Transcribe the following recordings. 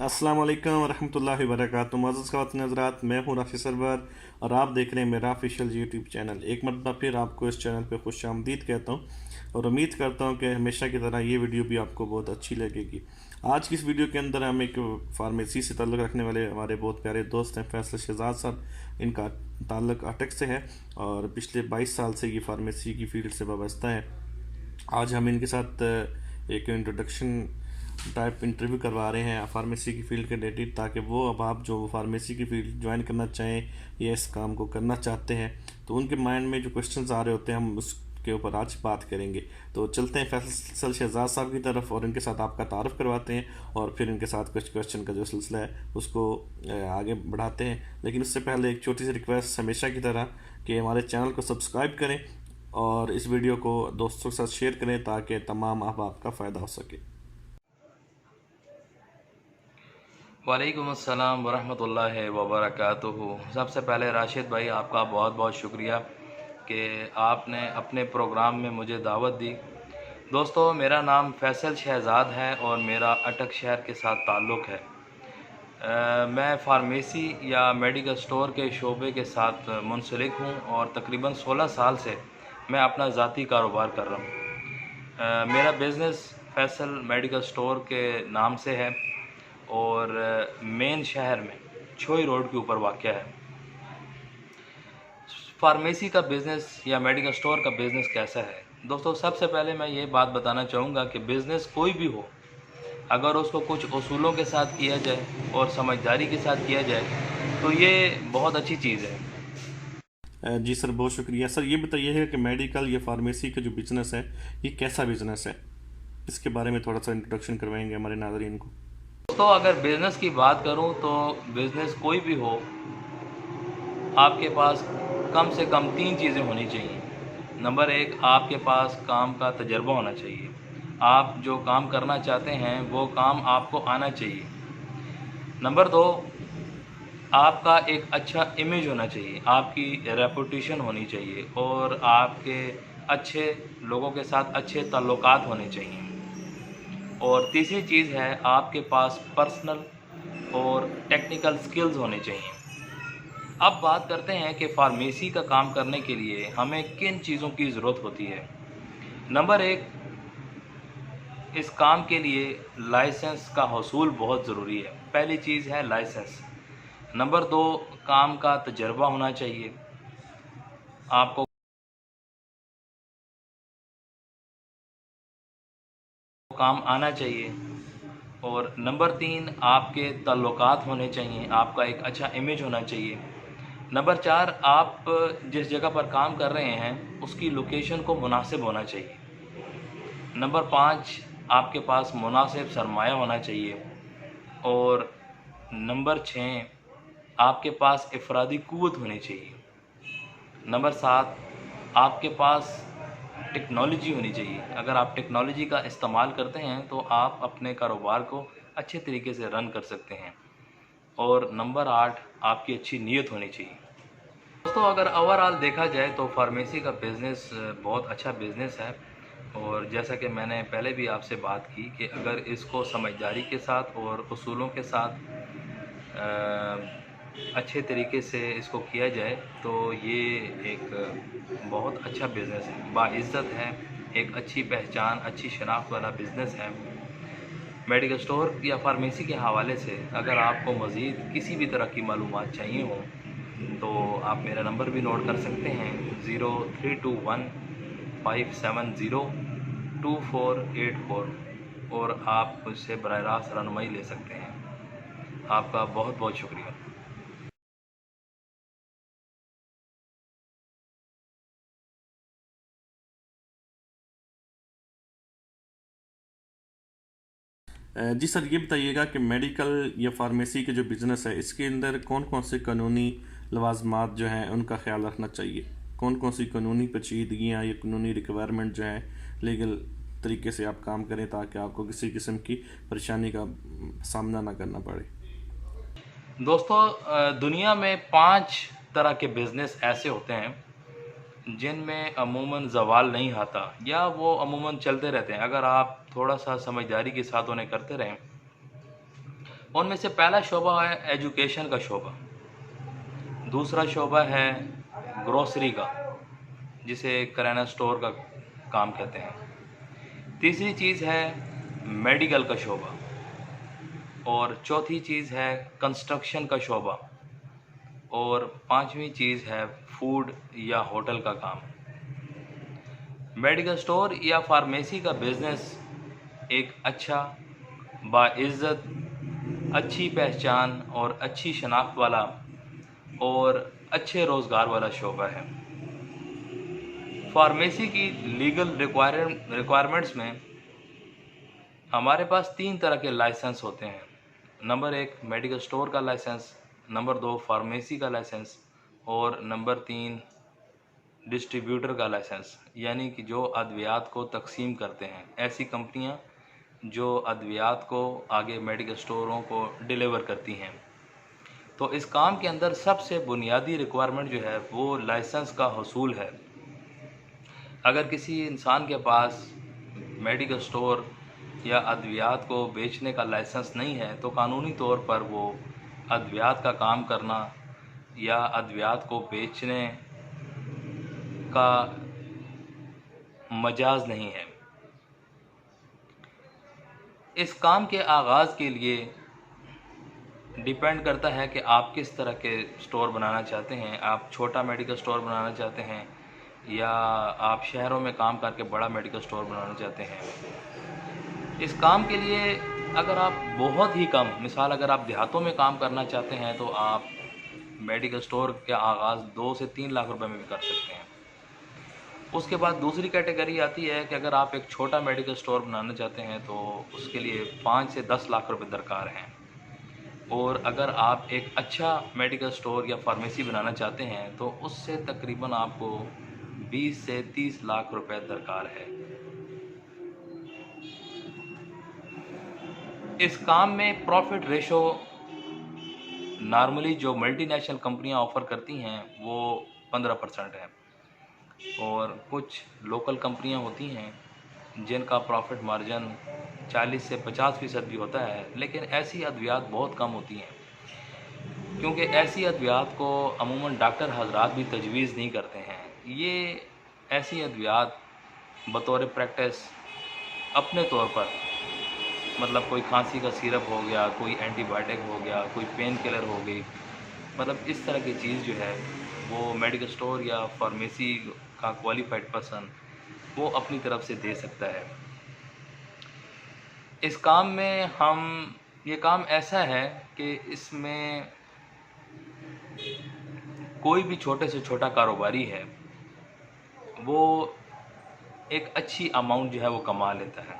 अस्सलाम वालेकुम रहमतुल्लाहि व बरकातुहू। मुअज़्ज़ज़ ख़वातीन हज़रात, मैं हूँ राफ़ी सरवर और आप देख रहे हैं मेरा ऑफिशियल यूट्यूब चैनल। एक मरतबा फिर आपको इस चैनल पे खुशामदीद कहता हूँ और उम्मीद करता हूँ कि हमेशा की तरह ये वीडियो भी आपको बहुत अच्छी लगेगी। आज की इस वीडियो के अंदर हम एक फार्मेसी से ताल्लुक़ रखने वाले हमारे बहुत प्यारे दोस्त हैं फैसल शहजाद साहब। इनका ताल्लुक़ अटक से है और पिछले 22 साल से ये फार्मेसी की फ़ील्ड से वाबस्ता है। आज हम इनके साथ एक इंट्रोडक्शन टाइप इंटरव्यू करवा रहे हैं फार्मेसी की फ़ील्ड के रिलेटेड, ताकि वो अब आप जो फार्मेसी की फ़ील्ड ज्वाइन करना चाहें या इस काम को करना चाहते हैं तो उनके माइंड में जो क्वेश्चंस आ रहे होते हैं हम उसके ऊपर आज बात करेंगे। तो चलते हैं फैसल शहजाद साहब की तरफ और इनके साथ आपका तारुफ करवाते हैं और फिर इनके साथ कुछ क्वेश्चन का जो सिलसिला है उसको आगे बढ़ाते हैं। लेकिन उससे पहले एक छोटी सी रिक्वेस्ट हमेशा की तरह कि हमारे चैनल को सब्सक्राइब करें और इस वीडियो को दोस्तों के साथ शेयर करें ताकि तमाम अहबाब का फ़ायदा हो सके। वालेकुम अस्सलाम वरहमतुल्लाहि वबरकातुहू। सबसे पहले राशिद भाई आपका बहुत बहुत शुक्रिया कि आपने अपने प्रोग्राम में मुझे दावत दी। दोस्तों, मेरा नाम फैसल शहजाद है और मेरा अटक शहर के साथ ताल्लुक़ है। मैं फ़ार्मेसी या मेडिकल स्टोर के शोबे के साथ मुंसलिक हूँ और तकरीबन 16 साल से मैं अपना ज़ाती कारोबार कर रहा हूँ। मेरा बिज़नेस फैसल मेडिकल स्टोर के नाम से है और मेन शहर में छोई रोड के ऊपर वाक़या है। फार्मेसी का बिज़नेस या मेडिकल स्टोर का बिज़नेस कैसा है दोस्तों, सबसे पहले मैं ये बात बताना चाहूँगा कि बिज़नेस कोई भी हो, अगर उसको कुछ उसूलों के साथ किया जाए और समझदारी के साथ किया जाए तो ये बहुत अच्छी चीज़ है। जी सर, बहुत शुक्रिया। सर ये बताइए है कि मेडिकल या फार्मेसी का जो बिज़नेस है ये कैसा बिज़नेस है, इसके बारे में थोड़ा सा इंट्रोडक्शन करवाएंगे हमारे नाज़रीन को। दोस्तों, अगर बिज़नेस की बात करूं तो बिज़नेस कोई भी हो, आपके पास कम से कम 3 चीज़ें होनी चाहिए। नंबर 1, आपके पास काम का तजर्बा होना चाहिए। आप जो काम करना चाहते हैं वो काम आपको आना चाहिए। नंबर 2, आपका एक अच्छा इमेज होना चाहिए, आपकी रेपुटेशन होनी चाहिए और आपके अच्छे लोगों के साथ अच्छे ताल्लुकात होने चाहिए। और तीसरी चीज़ है, आपके पास पर्सनल और टेक्निकल स्किल्स होने चाहिए। अब बात करते हैं कि फ़ार्मेसी का काम करने के लिए हमें किन चीज़ों की ज़रूरत होती है। नंबर 1, इस काम के लिए लाइसेंस का हसूल बहुत ज़रूरी है। पहली चीज़ है लाइसेंस। नंबर 2, काम का तजर्बा होना चाहिए, आपको काम आना चाहिए। और नंबर 3, आपके ताल्लुकात होने चाहिए, आपका एक अच्छा इमेज होना चाहिए। नंबर 4, आप जिस जगह पर काम कर रहे हैं उसकी लोकेशन को मुनासिब होना चाहिए। नंबर 5, आपके पास मुनासिब सरमाया होना चाहिए। और नंबर 6, आपके पास इफ़रादी क़ुव्वत होनी चाहिए। नंबर 7, आपके पास टेक्नोलॉजी होनी चाहिए। अगर आप टेक्नोलॉजी का इस्तेमाल करते हैं तो आप अपने कारोबार को अच्छे तरीके से रन कर सकते हैं। और नंबर 8, आपकी अच्छी नीयत होनी चाहिए। दोस्तों, अगर ओवरऑल देखा जाए तो फार्मेसी का बिज़नेस बहुत अच्छा बिज़नेस है और जैसा कि मैंने पहले भी आपसे बात की कि अगर इसको समझदारी के साथ और उसूलों के साथ अच्छे तरीके से इसको किया जाए तो ये एक बहुत अच्छा बिज़नेस है, बाइज़्ज़त है, एक अच्छी पहचान, अच्छी शनाख्त वाला बिज़नेस है। मेडिकल स्टोर या फार्मेसी के हवाले से अगर आपको मज़ीद किसी भी तरह की मालूमात चाहिए हों तो आप मेरा नंबर भी नोट कर सकते हैं, 0321-570-2484 और आप मुझसे बराह रास्त रहनुमाई ले सकते हैं। आपका बहुत बहुत शुक्रिया। जी सर, ये बताइएगा कि मेडिकल या फार्मेसी के जो बिज़नेस है इसके अंदर कौन कौन से कानूनी लवाजमात जो हैं उनका ख्याल रखना चाहिए, कौन कौन सी कानूनी पेचीदगियाँ या कानूनी रिक्वायरमेंट जो हैं लीगल तरीके से आप काम करें ताकि आपको किसी किस्म की परेशानी का सामना ना करना पड़े। दोस्तों, दुनिया में 5 तरह के बिज़नेस ऐसे होते हैं जिनमें अमूमन ज़वाल नहीं आता या वो अमूमन चलते रहते हैं। अगर आप थोड़ा सा समझदारी के साथ उन्हें करते रहें उनमें से पहला शोबा है एजुकेशन का शोबा, दूसरा शोबा है ग्रोसरी का, जिसे किराना स्टोर का काम कहते हैं, तीसरी चीज़ है मेडिकल का शोबा, और चौथी चीज़ है कंस्ट्रक्शन का शोबा, और पांचवी चीज़ है फूड या होटल का काम। मेडिकल स्टोर या फार्मेसी का बिज़नेस एक अच्छा, बाइज़्ज़त, अच्छी पहचान और अच्छी शनाख्त वाला और अच्छे रोज़गार वाला शोबा है। फार्मेसी की लीगल रिक्वायरमेंट्स में हमारे पास 3 तरह के लाइसेंस होते हैं। नंबर 1 मेडिकल स्टोर का लाइसेंस, नंबर 2 फार्मेसी का लाइसेंस, और नंबर 3 डिस्ट्रीब्यूटर का लाइसेंस, यानी कि जो अद्वियात को तकसीम करते हैं, ऐसी कंपनियां जो अद्वियात को आगे मेडिकल स्टोरों को डिलीवर करती हैं। तो इस काम के अंदर सबसे बुनियादी रिक्वायरमेंट जो है वो लाइसेंस का हसूल है। अगर किसी इंसान के पास मेडिकल स्टोर या अद्वियात को बेचने का लाइसेंस नहीं है तो कानूनी तौर पर वो अद्वियात का काम करना या अद्वियात को बेचने का मजाज नहीं है। इस काम के आगाज़ के लिए डिपेंड करता है कि आप किस तरह के स्टोर बनाना चाहते हैं। आप छोटा मेडिकल स्टोर बनाना चाहते हैं या आप शहरों में काम करके बड़ा मेडिकल स्टोर बनाना चाहते हैं। इस काम के लिए अगर आप बहुत ही कम, मिसाल अगर आप देहातों में काम करना चाहते हैं तो आप मेडिकल स्टोर के आगाज़ 2 से 3 लाख रुपए में भी कर सकते हैं। उसके बाद दूसरी कैटेगरी आती है कि अगर आप एक छोटा मेडिकल स्टोर बनाना चाहते हैं तो उसके लिए 5 से 10 लाख रुपए दरकार हैं, और अगर आप एक अच्छा मेडिकल स्टोर या फार्मेसी बनाना चाहते हैं तो उससे तकरीबन आपको 20 से 30 लाख रुपए दरकार है। इस काम में प्रॉफिट रेशो नॉर्मली जो मल्टीनेशनल कंपनियां ऑफ़र करती हैं वो 15% है, और कुछ लोकल कंपनियां होती हैं जिनका प्रॉफिट मार्जिन 40 से 50% भी होता है, लेकिन ऐसी अद्वियात बहुत कम होती हैं, क्योंकि ऐसी अद्वियात को अमूमन डॉक्टर हजरात भी तजवीज़ नहीं करते हैं। ये ऐसी अद्वियात बतौर प्रैक्टिस अपने तौर पर, मतलब कोई खांसी का सिरप हो गया, कोई एंटीबायोटिक हो गया, कोई पेन किलर हो गई, मतलब इस तरह की चीज़ जो है वो मेडिकल स्टोर या फार्मेसी का क्वालिफाइड पर्सन वो अपनी तरफ से दे सकता है। इस काम में ये काम ऐसा है कि इसमें कोई भी छोटे से छोटा कारोबारी है वो एक अच्छी अमाउंट जो है वो कमा लेता है।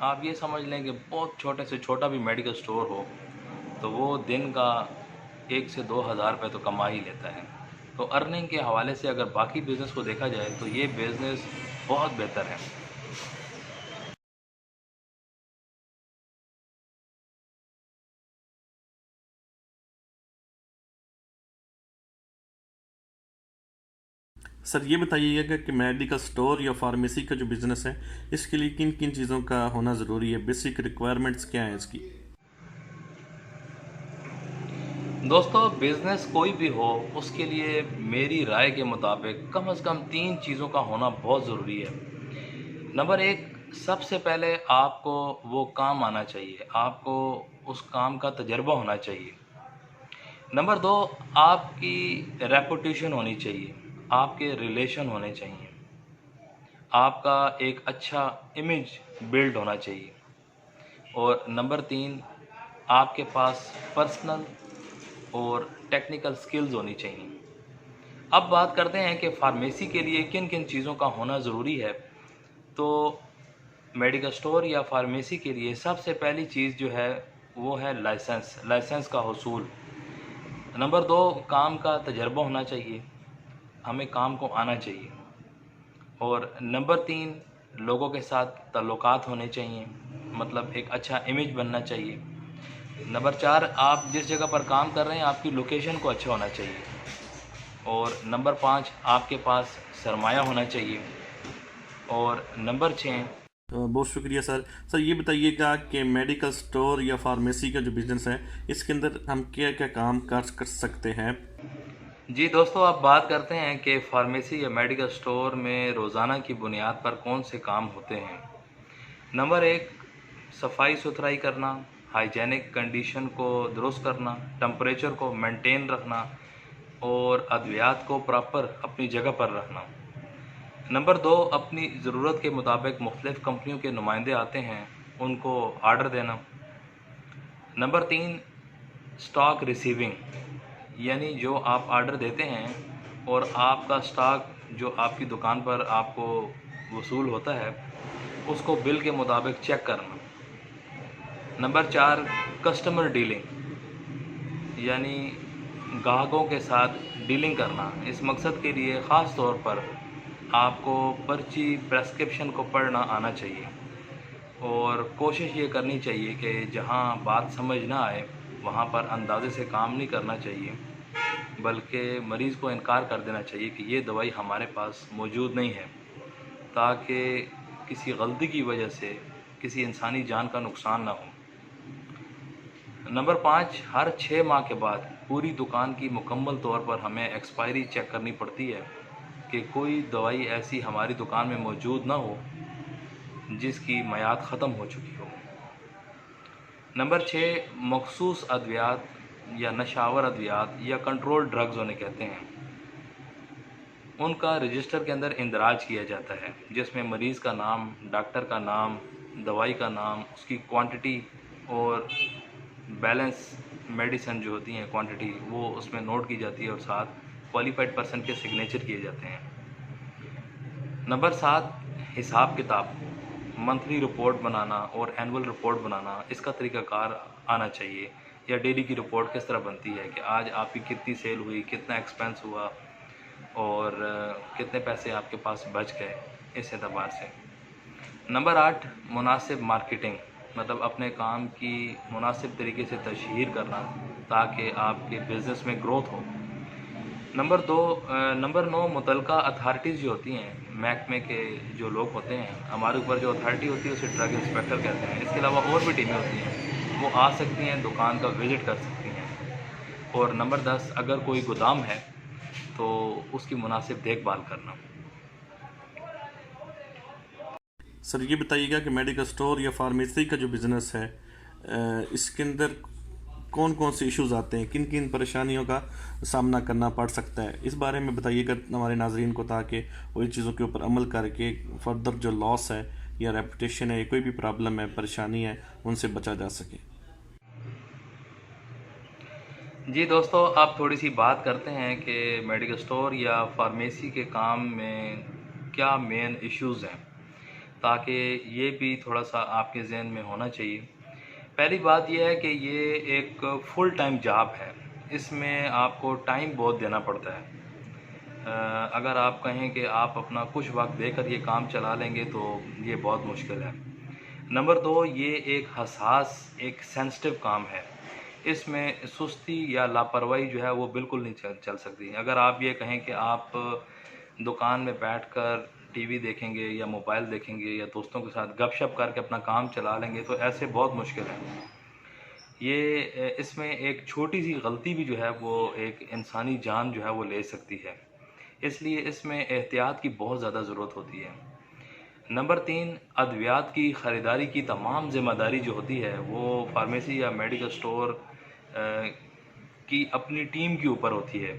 आप ये समझ लें कि बहुत छोटे से छोटा भी मेडिकल स्टोर हो तो वो दिन का 1 से 2 हज़ार रुपये तो कमा ही लेता है। तो अर्निंग के हवाले से अगर बाकी बिज़नेस को देखा जाए तो ये बिज़नेस बहुत बेहतर है। सर ये बताइएगा कि मेडिकल स्टोर या फार्मेसी का जो बिज़नेस है इसके लिए किन किन चीज़ों का होना ज़रूरी है, बेसिक रिक्वायरमेंट्स क्या हैं इसकी? दोस्तों, बिज़नेस कोई भी हो उसके लिए मेरी राय के मुताबिक कम से कम 3 चीज़ों का होना बहुत ज़रूरी है। नंबर 1, सबसे पहले आपको वो काम आना चाहिए, आपको उस काम का तजर्बा होना चाहिए। नंबर 2, आपकी रेपुटेशन होनी चाहिए, आपके रिलेशन होने चाहिए, आपका एक अच्छा इमेज बिल्ड होना चाहिए, और नंबर 3, आपके पास पर्सनल और टेक्निकल स्किल्स होनी चाहिए। अब बात करते हैं कि फार्मेसी के लिए किन किन चीज़ों का होना ज़रूरी है। तो मेडिकल स्टोर या फार्मेसी के लिए सबसे पहली चीज़ जो है वो है लाइसेंस का हसूल। नंबर 2, काम का तजर्बा होना चाहिए, हमें काम को आना चाहिए, और नंबर 3, लोगों के साथ ताल्लुकात होने चाहिए, मतलब एक अच्छा इमेज बनना चाहिए। नंबर 4, आप जिस जगह पर काम कर रहे हैं आपकी लोकेशन को अच्छा होना चाहिए, और नंबर 5, आपके पास सरमाया होना चाहिए, और नंबर 6, बहुत शुक्रिया सर। सर ये बताइएगा कि मेडिकल स्टोर या फार्मेसी का जो बिज़नेस है, इसके अंदर हम क्या क्या काम कर कर सकते हैं? जी दोस्तों, आप बात करते हैं कि फार्मेसी या मेडिकल स्टोर में रोज़ाना की बुनियाद पर कौन से काम होते हैं। नंबर एक, सफाई सुथराई करना, हाइजेनिक कंडीशन को दुरुस्त करना, टेम्परेचर को मेंटेन रखना और अद्वियात को प्रॉपर अपनी जगह पर रखना। नंबर दो, अपनी ज़रूरत के मुताबिक मुख्तलिफ़ कंपनियों के नुमाइंदे आते हैं, उनको आर्डर देना। नंबर तीन, स्टॉक रिसीविंग, यानी जो आप आर्डर देते हैं और आपका स्टॉक जो आपकी दुकान पर आपको वसूल होता है, उसको बिल के मुताबिक चेक करना। नंबर चार, कस्टमर डीलिंग, यानी ग्राहकों के साथ डीलिंग करना। इस मकसद के लिए ख़ास तौर पर आपको पर्ची प्रेस्क्रिप्शन को पढ़ना आना चाहिए और कोशिश ये करनी चाहिए कि जहाँ बात समझ ना आए वहाँ पर अंदाज़े से काम नहीं करना चाहिए, बल्कि मरीज़ को इनकार कर देना चाहिए कि ये दवाई हमारे पास मौजूद नहीं है, ताकि किसी गलती की वजह से किसी इंसानी जान का नुकसान ना हो। नंबर पाँच, हर 6 माह के बाद पूरी दुकान की मुकम्मल तौर पर हमें एक्सपायरी चेक करनी पड़ती है कि कोई दवाई ऐसी हमारी दुकान में मौजूद ना हो जिसकी मियाद ख़त्म हो चुकी हो। नंबर 6, मखसूस अद्वियात या नशावर अद्वियात या कंट्रोल ड्रग्स उन्हें कहते हैं, उनका रजिस्टर के अंदर इंदराज किया जाता है, जिसमें मरीज़ का नाम, डॉक्टर का नाम, दवाई का नाम, उसकी क्वांटिटी और बैलेंस मेडिसिन जो होती हैं क्वांटिटी, वो उसमें नोट की जाती है और साथ क्वालिफाइड पर्सन के सिग्नेचर किए जाते हैं। नंबर 7, हिसाब किताब, मंथली रिपोर्ट बनाना और एनुअल रिपोर्ट बनाना, इसका तरीक़ाकार आना चाहिए, या डेली की रिपोर्ट किस तरह बनती है कि आज आपकी कितनी सेल हुई, कितना एक्सपेंस हुआ और कितने पैसे आपके पास बच गए, इस एतबार से। नंबर 8, मुनासिब मार्केटिंग, मतलब अपने काम की मुनासिब तरीके से तशहीर करना ताकि आपके बिज़नेस में ग्रोथ हो। नंबर 9, मुतलका अथॉरिटीज़ जो होती हैं, महकमे के जो लोग होते हैं, हमारे ऊपर जो अथॉरिटी होती है उसे ड्रग इंस्पेक्टर कहते हैं। इसके अलावा और भी टीमें होती हैं, वो आ सकती हैं, दुकान का विज़िट कर सकती हैं। और नंबर 10, अगर कोई गोदाम है तो उसकी मुनासिब देखभाल करना। सर ये बताइएगा कि मेडिकल स्टोर या फार्मेसी का जो बिज़नेस है, इसके अंदर कौन कौन से इश्यूज़ आते हैं, किन किन परेशानियों का सामना करना पड़ सकता है, इस बारे में बताइएगा हमारे नाजरीन को, ताकि वो इन चीज़ों के ऊपर अमल करके फर्दर जो लॉस है या रेपुटेशन है, कोई भी प्रॉब्लम है, परेशानी है, उनसे बचा जा सके। जी दोस्तों, आप थोड़ी सी बात करते हैं कि मेडिकल स्टोर या फार्मेसी के काम में क्या मेन इश्यूज़ हैं, ताकि ये भी थोड़ा सा आपके जहन में होना चाहिए। पहली बात यह है कि ये एक फुल टाइम जॉब है, इसमें आपको टाइम बहुत देना पड़ता है। अगर आप कहें कि आप अपना कुछ वक्त देकर ये काम चला लेंगे तो ये बहुत मुश्किल है। नंबर 2, ये एक हसास, एक सेंसिटिव काम है, इसमें सुस्ती या लापरवाही जो है वो बिल्कुल नहीं चल सकती। अगर आप ये कहें कि आप दुकान में बैठकर टीवी देखेंगे या मोबाइल देखेंगे या दोस्तों के साथ गपशप करके अपना काम चला लेंगे तो ऐसे बहुत मुश्किल है। ये इसमें एक छोटी सी गलती भी जो है वो एक इंसानी जान जो है वो ले सकती है, इसलिए इसमें एहतियात की बहुत ज़्यादा ज़रूरत होती है। नंबर 3, अद्वियात की ख़रीदारी की तमाम ज़िम्मेदारी जो होती है वो फार्मेसी या मेडिकल स्टोर की अपनी टीम के ऊपर होती है।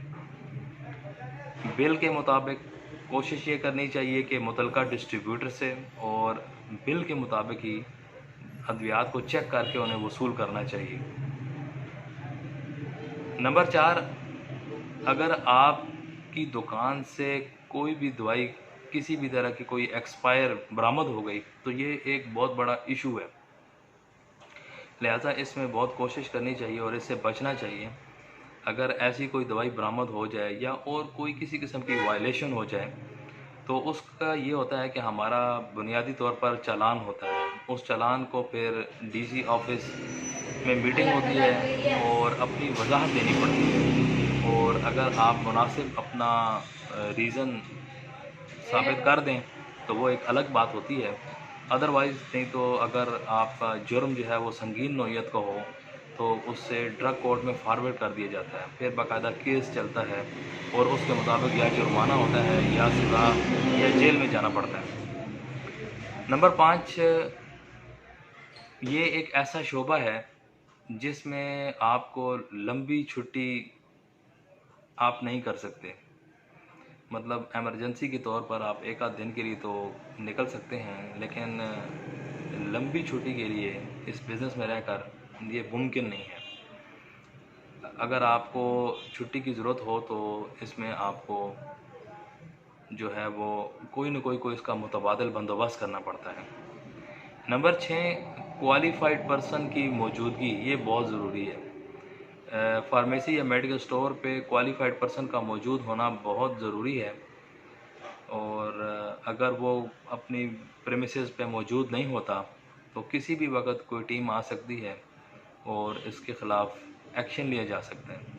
बिल के मुताबिक कोशिश ये करनी चाहिए कि मुतलका डिस्ट्रीब्यूटर से और बिल के मुताबिक ही अद्वियात को चेक करके उन्हें वसूल करना चाहिए। नंबर 4, अगर आपकी दुकान से कोई भी दवाई किसी भी तरह की कोई एक्सपायर बरामद हो गई तो ये एक बहुत बड़ा इशू है, लिहाजा इसमें बहुत कोशिश करनी चाहिए और इससे बचना चाहिए। अगर ऐसी कोई दवाई बरामद हो जाए या और कोई किसी किस्म की वायलेशन हो जाए तो उसका ये होता है कि हमारा बुनियादी तौर पर चालान होता है, उस चालान को फिर डीसी ऑफिस में मीटिंग होती है और अपनी वजाहत देनी पड़ती है, और अगर आप मुनासिब अपना रीज़न साबित कर दें तो वो एक अलग बात होती है। अदरवाइज़ नहीं तो अगर आपका जुर्म जो है वो संगीन नौइयत का हो तो उससे ड्रग कोर्ट में फॉरवर्ड कर दिया जाता है, फिर बाकायदा केस चलता है और उसके मुताबिक या जुर्माना होता है या सज़ा या जेल में जाना पड़ता है। नंबर 5, ये एक ऐसा शोबा है जिसमें आपको लंबी छुट्टी आप नहीं कर सकते। मतलब इमरजेंसी के तौर पर आप एक आध दिन के लिए तो निकल सकते हैं, लेकिन लंबी छुट्टी के लिए इस बिज़नेस में रहकर ये मुमकिन नहीं है। अगर आपको छुट्टी की ज़रूरत हो तो इसमें आपको जो है वो कोई न कोई इसका मुतबादिल बंदोबस्त करना पड़ता है। नंबर 6, क्वालिफ़ाइड पर्सन की मौजूदगी ये बहुत ज़रूरी है। फार्मेसी या मेडिकल स्टोर पे क्वालिफ़ाइड पर्सन का मौजूद होना बहुत ज़रूरी है और अगर वो अपनी प्रेमिसेस पे मौजूद नहीं होता तो किसी भी वक्त कोई टीम आ सकती है और इसके ख़िलाफ़ एक्शन लिया जा सकता है।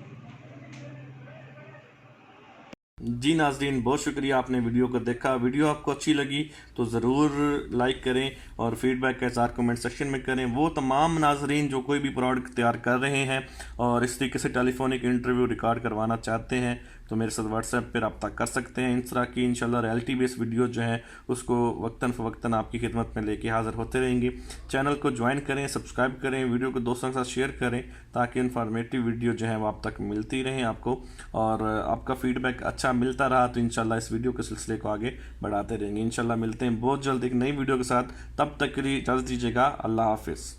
जी नाज़रीन, बहुत शुक्रिया आपने वीडियो को देखा। वीडियो आपको अच्छी लगी तो ज़रूर लाइक करें और फीडबैक का इज़हार कमेंट सेक्शन में करें। वो तमाम नाज़रीन जो कोई भी प्रोडक्ट तैयार कर रहे हैं और इस तरीके से टेलीफोनिक इंटरव्यू रिकॉर्ड करवाना चाहते हैं तो मेरे साथ व्हाट्सएप पर रब्ता कर सकते हैं। इस तरह की इंशाल्लाह रियलिटी बेस्ड वीडियो जो है उसको वक्तन फ़वक्तन आपकी खिदमत में लेके हाज़िर होते रहेंगे। चैनल को ज्वाइन करें, सब्सक्राइब करें, वीडियो को दोस्तों के साथ शेयर करें ताकि इन्फॉर्मेटिव वीडियो जो है वो आप तक मिलती रहें आपको, और आपका फीडबैक अच्छा मिलता रहा तो इंशाल्लाह इस वीडियो के सिलसिले को आगे बढ़ाते रहेंगे। इंशाल्लाह मिलते हैं बहुत जल्द एक नई वीडियो के साथ। तब तक के लिए इजाज़त दीजिएगा। अल्लाह हाफिज़।